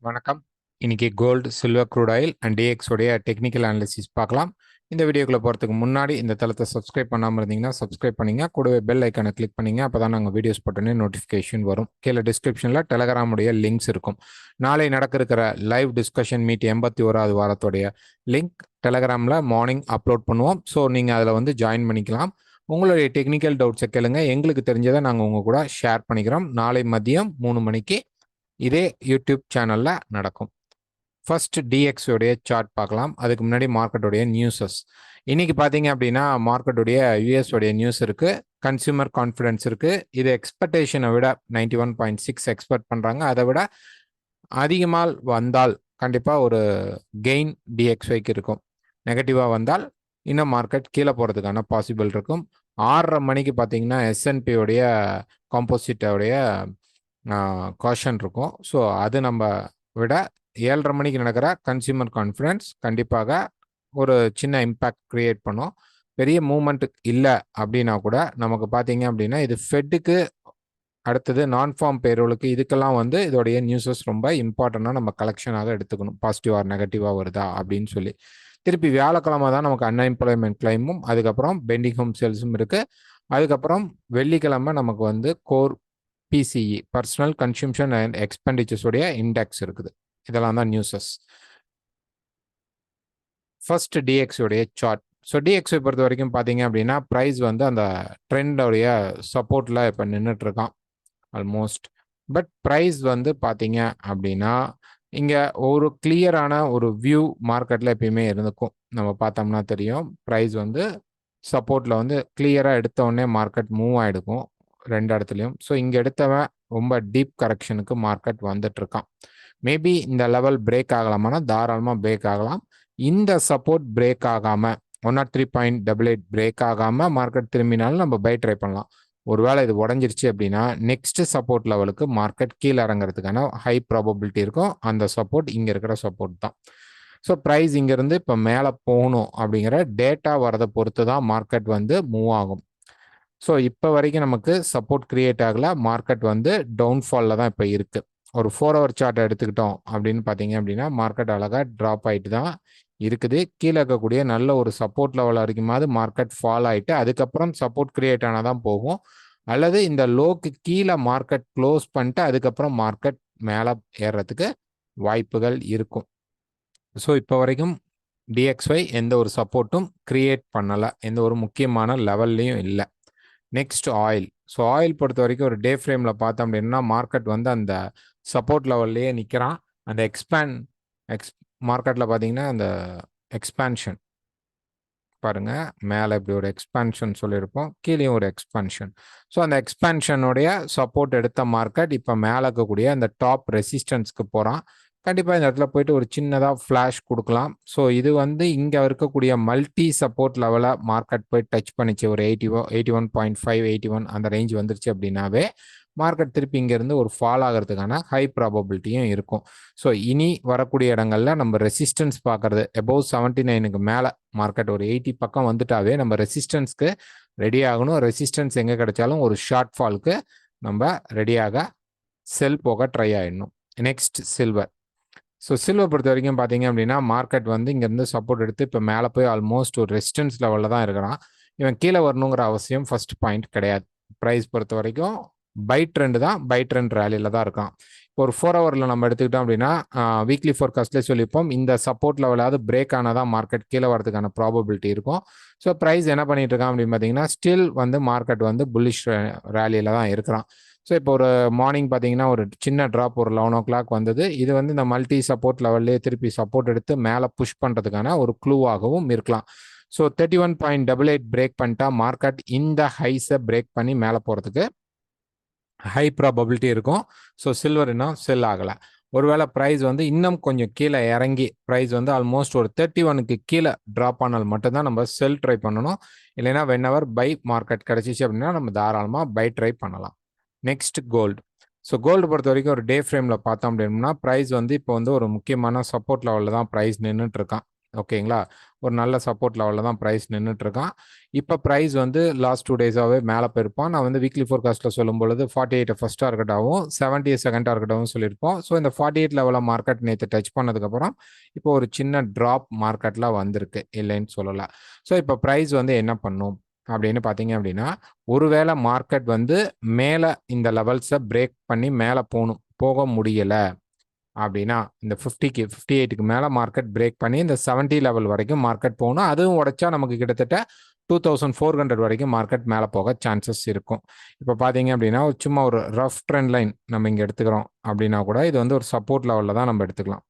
வணக்கம். இன்னைக்கு gold, silver crude oil and DX உடைய டெக்னிக்கல் அனாலிசிஸ் பார்க்கலாம். இந்த வீடியோக்குள்ள போறதுக்கு முன்னாடி இந்த தளத்தை சப்ஸ்கிரைப் பண்ணாம இருந்தீங்கன்னா சப்ஸ்கிரைப் பண்ணீங்க. கூடவே பெல் ஐக்கானை கிளிக் பண்ணீங்க. அப்பதான் நாங்கள் வீடியோஸ் போட்டோன்னே நோட்டிஃபிகேஷன் வரும். கீழே டிஸ்கிரிப்ஷன்ல டெலகிராம் உடைய லிங்க்ஸ் இருக்கும். நாளை நடக்க இருக்கிற லைவ் டிஸ்கஷன் மீட் 81வது வாரத்துடைய லிங்க் டெலகிராமில் மார்னிங் அப்லோட் பண்ணுவோம். ஸோ நீங்கள் அதில் வந்து ஜாயின் பண்ணிக்கலாம். உங்களுடைய டெக்னிக்கல் டவுட்ஸை கேளுங்க. எங்களுக்கு தெரிஞ்சதை நாங்கள் உங்க கூட ஷேர் பண்ணிக்கிறோம். நாளை மதியம் 3 மணிக்கு இதே யூடியூப் சேனல்ல நடக்கும். ஃபர்ஸ்ட் டிஎக்ஸ் உடைய சார்ட் பார்க்கலாம். அதுக்கு முன்னாடி மார்க்கெட்டுடைய நியூஸஸ். இன்னைக்கு பார்த்தீங்க அப்படின்னா மார்க்கெட்டுடைய யூஎஸ் உடைய நியூஸ் இருக்கு, கன்சியூமர் கான்ஃபிடன்ஸ் இருக்கு. இது எக்ஸ்பெக்டேஷனை விட 91.6 எக்ஸ்பெக்ட் பண்றாங்க. அதை விட அதிகமாக வந்தால் கண்டிப்பாக ஒரு கெயின் டிஎக்ஸ்ஒய்க்கு இருக்கும். நெகட்டிவாக வந்தால் இன்னும் மார்க்கெட் கீழே போகிறதுக்கான பாசிபிள் இருக்கும். 6:30 மணிக்கு பார்த்தீங்கன்னா எஸ்என்பி உடைய காம்போசிட்டோடைய காஷன் இருக்கும். ஸோ அது நம்ம விட 7:30 மணிக்கு நடக்கிற கன்சியூமர் கான்ஃபிடன்ஸ் கண்டிப்பாக ஒரு சின்ன இம்பேக்ட் கிரியேட் பண்ணும். பெரிய மூவ்மெண்ட் இல்லை அப்படின்னா கூட நமக்கு பார்த்தீங்க அப்படின்னா இது ஃபெட்டுக்கு அடுத்தது நான் ஃபார்ம் பேரோலுக்கு இதுக்கெல்லாம் வந்து இதோடைய நியூஸஸ் ரொம்ப இம்பார்ட்டண்டாக நம்ம கலெக்ஷனாக எடுத்துக்கணும். பாசிட்டிவ் ஆர் நெகட்டிவாக வருதா அப்படின்னு சொல்லி. திருப்பி வியாழக்கிழமை தான் நமக்கு அன்எம்ப்ளாய்மெண்ட் கிளைமும் அதுக்கப்புறம் பெண்டிங் ஹோம் சேல்ஸும் இருக்குது. அதுக்கப்புறம் வெள்ளிக்கிழமை நமக்கு வந்து core PCE personal consumption and expenditures உடைய இண்டெக்ஸ் இருக்குது. இதெல்லாம் தான் நியூஸஸ். ஃபர்ஸ்ட் டிஎக்ஸ் உடைய சார்ட். ஸோ டிஎக்ஸை பொறுத்த வரைக்கும் பார்த்தீங்க அப்படின்னா ப்ரைஸ் வந்து அந்த ட்ரெண்டோடைய சப்போர்ட்டில் இப்போ நின்றுட்டு இருக்கான் ஆல்மோஸ்ட். பட் ப்ரைஸ் வந்து பார்த்தீங்க அப்படின்னா இங்கே ஒரு கிளியரான ஒரு வியூ மார்க்கெட்டில் எப்பயுமே இருந்துக்கும். நம்ம பார்த்தோம்னா தெரியும் ப்ரைஸ் வந்து சப்போர்ட்டில் வந்து கிளியராக எடுத்தோடனே மார்க்கெட் மூவ் ஆகிடுக்கும் ரெண்டு இடத்துலையும். ஸோ இங்கே எடுத்தவன் ரொம்ப டீப் கரெக்ஷனுக்கு மார்க்கெட் வந்துட்டு இருக்கான். மேபி இந்த லெவல் பிரேக் ஆகலாமான்னா தாராளமாக பிரேக் ஆகலாம். இந்த சப்போர்ட் பிரேக் ஆகாமல் 103.88 பிரேக் ஆகாமல் மார்க்கெட் திரும்பினாலும் நம்ம பை ட்ரை பண்ணலாம். ஒருவேளை இது உடஞ்சிருச்சு அப்படின்னா நெக்ஸ்ட் சப்போர்ட் லெவலுக்கு மார்க்கெட் கீழே இறங்குறதுக்கான ஹை ப்ராபபிலிட்டி இருக்கும். அந்த சப்போர்ட் இங்கே இருக்கிற சப்போர்ட் தான். ஸோ ப்ரைஸ் இங்கேருந்து இப்போ மேலே போகணும் அப்படிங்கிற டேட்டா வரதை பொறுத்து தான் மார்க்கெட் வந்து மூவ் ஆகும். ஸோ இப்போ வரைக்கும் நமக்கு சப்போர்ட் கிரியேட் ஆகல. மார்க்கெட் வந்து டவுன்ஃபாலில் தான் இப்போ இருக்குது. ஒரு 4 ஹவர் சார்ட் எடுத்துக்கிட்டோம் அப்படின்னு பார்த்தீங்க அப்படின்னா மார்க்கெட் அழகாக ட்ராப் ஆகிட்டு தான் இருக்குது. கீழே இருக்கக்கூடிய நல்ல ஒரு சப்போர்ட் லெவல் வரைக்குமாவது மார்க்கெட் ஃபால் ஆகிட்டு அதுக்கப்புறம் சப்போர்ட் கிரியேட் ஆனால் தான் போகும். அல்லது இந்த லோக்கு கீழே மார்க்கெட் க்ளோஸ் பண்ணிட்டு அதுக்கப்புறம் மார்க்கெட் மேலே ஏறுறதுக்கு வாய்ப்புகள் இருக்கும். ஸோ இப்போ வரைக்கும் டிஎக்ஸ்ஒய் எந்த ஒரு சப்போர்ட்டும் கிரியேட் பண்ணலை, எந்த ஒரு முக்கியமான லெவல்லையும் இல்லை. Next oil. ஸோ ஆயில் பொறுத்த வரைக்கும் ஒரு டே ஃப்ரேமில் பார்த்தோம் அப்படின்னா மார்க்கெட் வந்து அந்த சப்போர்ட் லெவல்லையே நிற்கிறான். அந்த மார்க்கெட்டில் பார்த்தீங்கன்னா அந்த எக்ஸ்பேன்ஷன் பாருங்கள், மேலே இப்படி ஒரு எக்ஸ்பேன்ஷன் சொல்லியிருப்போம், கீழேயும் ஒரு எக்ஸ்பேன்ஷன். ஸோ அந்த எக்ஸ்பேன்ஷனுடைய சப்போர்ட் எடுத்த மார்க்கெட் இப்போ மேலே இருக்கக்கூடிய அந்த டாப் ரெசிஸ்டன்ஸ்க்கு போகிறான். கண்டிப்பாக இந்த இடத்துல போயிட்டு ஒரு சின்னதாக ஃப்ளாஷ் கொடுக்கலாம். ஸோ இது வந்து இங்கே இருக்கக்கூடிய மல்டி சப்போர்ட் லெவலாக மார்க்கெட் போய் டச் பண்ணிச்சு ஒரு 81.5 81 அந்த ரேஞ்ச் வந்துருச்சு அப்படின்னாவே மார்க்கெட் திருப்பி இங்கேருந்து ஒரு ஃபால் ஆகிறதுக்கான ஹை ப்ராபபிலிட்டியும் இருக்கும். ஸோ இனி வரக்கூடிய இடங்களில் நம்ம ரெசிஸ்டன்ஸ் பார்க்குறது எபோவ் 79க்கு மேலே மார்க்கெட் ஒரு 80 பக்கம் வந்துட்டாவே நம்ம ரெசிஸ்டன்ஸ்க்கு ரெடி ஆகணும். ரெசிஸ்டன்ஸ் எங்கே கிடைச்சாலும் ஒரு ஷார்ட் ஃபால்க்கு நம்ம ரெடியாக செல் போக ட்ரை ஆகிடணும். Next silver. ஸோ சில்வர் பொறுத்த வரைக்கும் பார்த்தீங்க அப்படின்னா மார்க்கெட் வந்து இங்கேருந்து சப்போர்ட் எடுத்து இப்போ மேலே போய் ஆல்மோஸ்ட் ஒரு ரெசிஸ்டன்ஸ் லெவலில் தான் இருக்கிறான். இவன் கீழே வரணுங்கிற அவசியம் ஃபர்ஸ்ட் பாயிண்ட் கிடையாது. ப்ரைஸ் பொறுத்த வரைக்கும் பை ட்ரெண்ட் தான், பை ட்ரெண்ட் ரேலியில் தான் இருக்கான். இப்போ ஒரு 4 ஹவரில் நம்ம எடுத்துக்கிட்டோம் அப்படின்னா வீக்லி ஃபோர்காஸ்ட்லேயே சொல்லிப்போம் இந்த சப்போர்ட் லெவலாவது பிரேக் ஆனால் தான் மார்க்கெட் கீழே வரதுக்கான ப்ராபபிலிட்டி இருக்கும். ஸோ ப்ரைஸ் என்ன பண்ணிட்டு இருக்கான் அப்படின்னு பார்த்தீங்கன்னா ஸ்டில் வந்து மார்க்கெட் வந்து புல்லிஷ் ரேலியில் தான் இருக்கிறான். ஸோ இப்போ ஒரு மார்னிங் பார்த்தீங்கன்னா ஒரு சின்ன ட்ராப் ஒரு 11 o'clock வந்தது. இது வந்து இந்த மல்டி சப்போர்ட் லெவல்லே திருப்பி சப்போர்ட் எடுத்து மேலே புஷ் பண்ணுறதுக்கான ஒரு க்ளூவாகவும் இருக்கலாம். ஸோ 31.88 பிரேக் பண்ணிட்டா மார்க்கெட் இந்த ஹைஸை பிரேக் பண்ணி மேலே போகிறதுக்கு ஹை ப்ராபபிலிட்டி இருக்கும். ஸோ சில்வர் இன்னும் செல் ஆகலை. ஒருவேளை ப்ரைஸ் வந்து இன்னும் கொஞ்சம் கீழே இறங்கி ப்ரைஸ் வந்து ஆல்மோஸ்ட் ஒரு 31க்கு கீழே ட்ராப் ஆனால் மட்டும்தான் நம்ம செல் ட்ரை பண்ணணும். இல்லைன்னா வென்எவர் பை மார்க்கெட் கிடச்சிச்சு அப்படின்னா நம்ம தாராளமாக பை ட்ரை பண்ணலாம். Next gold. ஸோ கோல்டு பொறுத்த வரைக்கும் ஒரு டே ஃப்ரேமில் பார்த்தோம் அப்படின்னா ப்ரைஸ் வந்து இப்போ வந்து ஒரு முக்கியமான சப்போர்ட் லெவலில் தான் ப்ரைஸ் நின்றுட்டு இருக்கான். ஓகேங்களா? ஒரு நல்ல சப்போர்ட் லெவல்ல தான் பிரைஸ் நின்னுட்டு இருக்கான். இப்ப பிரைஸ் வந்து லாஸ்ட் 2 டேஸாவே மேல போயிருப்பான். நான் வந்து வீக்லி ஃபோர்காஸ்ட்ல சொல்லும்பொழுது 48 ஃபர்ஸ்ட் டார்கெட்டாவும் 70 செகண்ட் டார்கெட்டாவும் சொல்லியிருப்போம். ஸோ இந்த 48 லெவல மார்க்கெட் நேத்து டச் பண்ணதுக்கப்புறம், இப்போ ஒரு சின்ன ட்ராப் மார்க்கெட்ல வந்திருக்கு. இல்லைன்னு சொல்லல. ஸோ இப்ப பிரைஸ் வந்து என்ன பண்ணும்? அப்படின்னு பார்த்தீங்க அப்படின்னா, ஒருவேள மார்க்கெட் வந்து மேல இந்த லெவல்ஸ பிரேக் பண்ணி மேல போக முடியல அப்படின்னா, இந்த 50க்கு 58க்கு மேல மார்க்கெட் பிரேக் பண்ணி இந்த 70 லெவல் வரைக்கும் மார்க்கெட் போகணும். அதுவும் உடைச்சா நமக்கு கிட்டத்தட்ட 2400 வரைக்கும் மார்க்கெட் மேல போக சான்சஸ் இருக்கும். இப்ப பார்த்தீங்க அப்படின்னா, சும்மா ஒரு ரஃப் ட்ரெண்ட் லைன் நம்ம இங்க எடுத்துக்கிறோம் அப்படின்னா கூட, இது வந்து ஒரு சப்போர்ட் லெவல்ல தான் நம்ம எடுத்துக்கலாம்.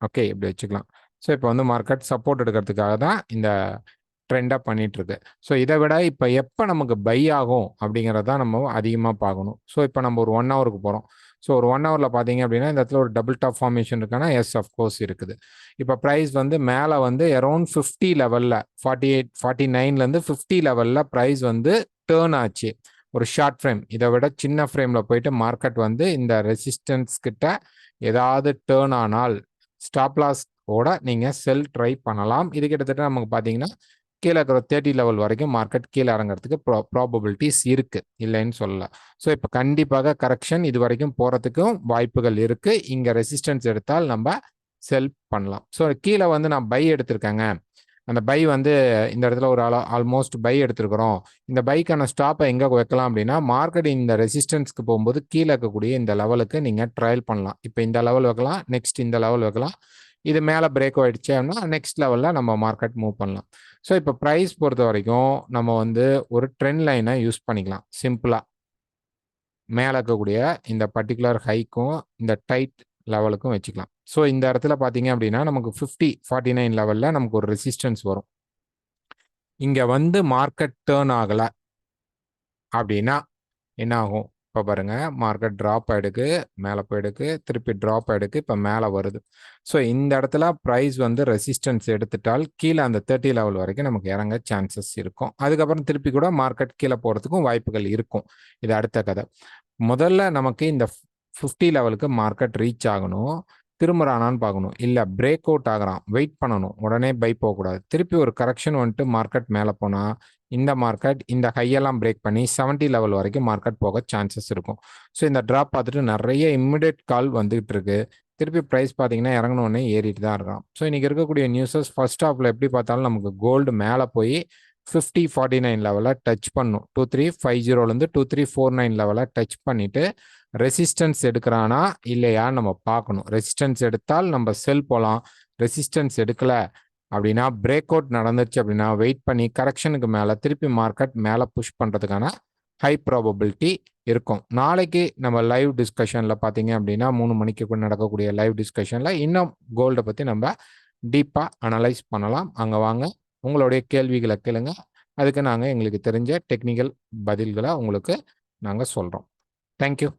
ஓகே, இப்படி வச்சுக்கலாம். ஸோ இப்போ வந்து மார்க்கெட் சப்போர்ட் எடுக்கிறதுக்காக தான் இந்த ட்ரெண்டா பண்ணிட்டு இருக்கு. ஸோ இதை விட இப்போ எப்போ நமக்கு பை ஆகும் அப்படிங்கிறத நம்ம அதிகமாக பார்க்கணும். ஸோ இப்போ நம்ம ஒரு 1 ஹவருக்கு போகிறோம். ஸோ ஒரு 1 ஹவரில் பார்த்தீங்க அப்படின்னா இந்த இடத்துல ஒரு டபுள் டாப் ஃபார்மேஷன் இருக்கானா, எஸ் அஃப்கோர்ஸ் இருக்குது. இப்போ ப்ரைஸ் வந்து மேலே வந்து அரௌண்ட் 50 லெவலில் 48 49லேருந்து 50 லெவலில் ப்ரைஸ் வந்து டேர்ன் ஆச்சு. ஒரு ஷார்ட் ஃப்ரேம் இதை விட சின்ன ஃப்ரேமில் போயிட்டு மார்க்கெட் வந்து இந்த ரெசிஸ்டன்ஸ் கிட்ட ஏதாவது டேர்ன் ஆனால் ஸ்டாப் லாஸ் ஓட நீங்கள் செல் ட்ரை பண்ணலாம். இது கிட்டத்தட்ட நமக்கு பார்த்தீங்கன்னா கீழே இருக்கிற 30 லெவல் வரைக்கும் மார்க்கெட் கீழே இறங்குறதுக்கு ப்ராபபிலிட்டிஸ் இருக்கு, இல்லைன்னு சொல்லல. ஸோ இப்போ கண்டிப்பாக கரெக்ஷன் இது வரைக்கும் போகிறதுக்கும் வாய்ப்புகள் இருக்கு. இங்கே ரெசிஸ்டன்ஸ் எடுத்தால் நம்ம செல் பண்ணலாம். ஸோ கீழே வந்து நான் பை எடுத்திருக்கேங்க. அந்த பை வந்து இந்த இடத்துல ஒரு ஆல்மோஸ்ட் பை எடுத்திருக்கிறோம். இந்த பைக்கான ஸ்டாப்பை எங்கே வைக்கலாம் அப்படின்னா, மார்க்கெட் இந்த ரெசிஸ்டன்ஸ்க்கு போகும்போது கீழே இருக்கக்கூடிய இந்த லெவலுக்கு நீங்கள் ட்ரையல் பண்ணலாம். இப்போ இந்த லெவல் வைக்கலாம், நெக்ஸ்ட் இந்த லெவல் வைக்கலாம். இது மேலே பிரேக் ஆயிடுச்சு அப்படின்னா நெக்ஸ்ட் லெவலில் நம்ம மார்க்கெட் மூவ் பண்ணலாம். ஸோ இப்போ ப்ரைஸ் பொறுத்த வரைக்கும் நம்ம வந்து ஒரு ட்ரெண்ட் லைனை யூஸ் பண்ணிக்கலாம் சிம்பிளாக. மேலே இருக்கக்கூடிய இந்த பர்டிகுலர் ஹைக்கும் இந்த டைட் லெவலுக்கும் வச்சுக்கலாம். ஸோ இந்த இடத்துல பார்த்தீங்க அப்படின்னா நமக்கு 49 லெவலில் நமக்கு ஒரு ரெசிஸ்டன்ஸ் வரும். இங்கே வந்து மார்க்கெட் டேர்ன் ஆகலை அப்படின்னா என்ன ஆகும்? இப்போ பாருங்க, மார்க்கெட் ட்ராப் ஆயிடுக்கு, மேலே போயிடுக்கு, திருப்பி ட்ராப் ஆயிடுக்கு, இப்போ மேலே வருது. ஸோ இந்த இடத்துல ப்ரைஸ் வந்து ரெசிஸ்டன்ஸ் எடுத்துட்டால் கீழே அந்த 30 லெவல் வரைக்கும் நமக்கு இறங்க சான்சஸ் இருக்கும். அதுக்கப்புறம் திருப்பி கூட மார்க்கெட் கீழே போகிறதுக்கும் வாய்ப்புகள் இருக்கும். இது அடுத்த கதை. முதல்ல நமக்கு இந்த 50 லெவலுக்கு மார்க்கெட் ரீச் ஆகணும். திரும்புறானான்னு பார்க்கணும். இல்லை பிரேக் அவுட் ஆகிறான், வெயிட் பண்ணணும். உடனே பை போகக்கூடாது. திருப்பி ஒரு கரெக்ஷன் வந்துட்டு மார்க்கெட் மேலே போனால் இந்த மார்க்கெட் இந்த ஹையெல்லாம் பிரேக் பண்ணி 70 லெவல் வரைக்கும் மார்க்கெட் போக சான்சஸ் இருக்கும். ஸோ இந்த ட்ராப் பார்த்துட்டு நிறைய இம்மிடியட் கால் வந்துகிட்டு இருக்கு. திருப்பி ப்ரைஸ் பார்த்தீங்கன்னா இறங்கினோடனே ஏறிட்டு தான் இருக்கான். ஸோ இன்னைக்கு இருக்கக்கூடிய நியூஸஸ் ஃபர்ஸ்ட் ஹாஃப்ல எப்படி பார்த்தாலும் நமக்கு கோல்டு மேலே போய் 5049 லெவலில் டச் பண்ணும். 2350லேருந்து 2349 லெவலில் டச் பண்ணிட்டு ரெசிஸ்டன்ஸ் எடுக்கிறானா இல்லையா நம்ம பார்க்கணும். ரெசிஸ்டன்ஸ் எடுத்தால் நம்ம செல் போகலாம். ரெசிஸ்டன்ஸ் எடுக்கல அப்படின்னா பிரேக் அவுட் நடந்துச்சு அப்படின்னா வெயிட் பண்ணி கரெக்ஷனுக்கு மேலே திருப்பி மார்க்கெட் மேலே புஷ் பண்ணுறதுக்கான ஹை ப்ராபபிலிட்டி இருக்கும். நாளைக்கு நம்ம லைவ் டிஸ்கஷனில் பார்த்தீங்க அப்படின்னா 3 மணிக்கு நடக்கக்கூடிய லைவ் டிஸ்கஷனில் இன்னும் கோல்டை பற்றி நம்ம டீப்பாக அனலைஸ் பண்ணலாம். அங்கே வாங்க, உங்களுடைய கேள்விகளை கேளுங்க. அதுக்கு நாங்கள் எங்களுக்கு தெரிஞ்ச டெக்னிக்கல் பதில்களை உங்களுக்கு நாங்கள் சொல்கிறோம். தேங்க்யூ.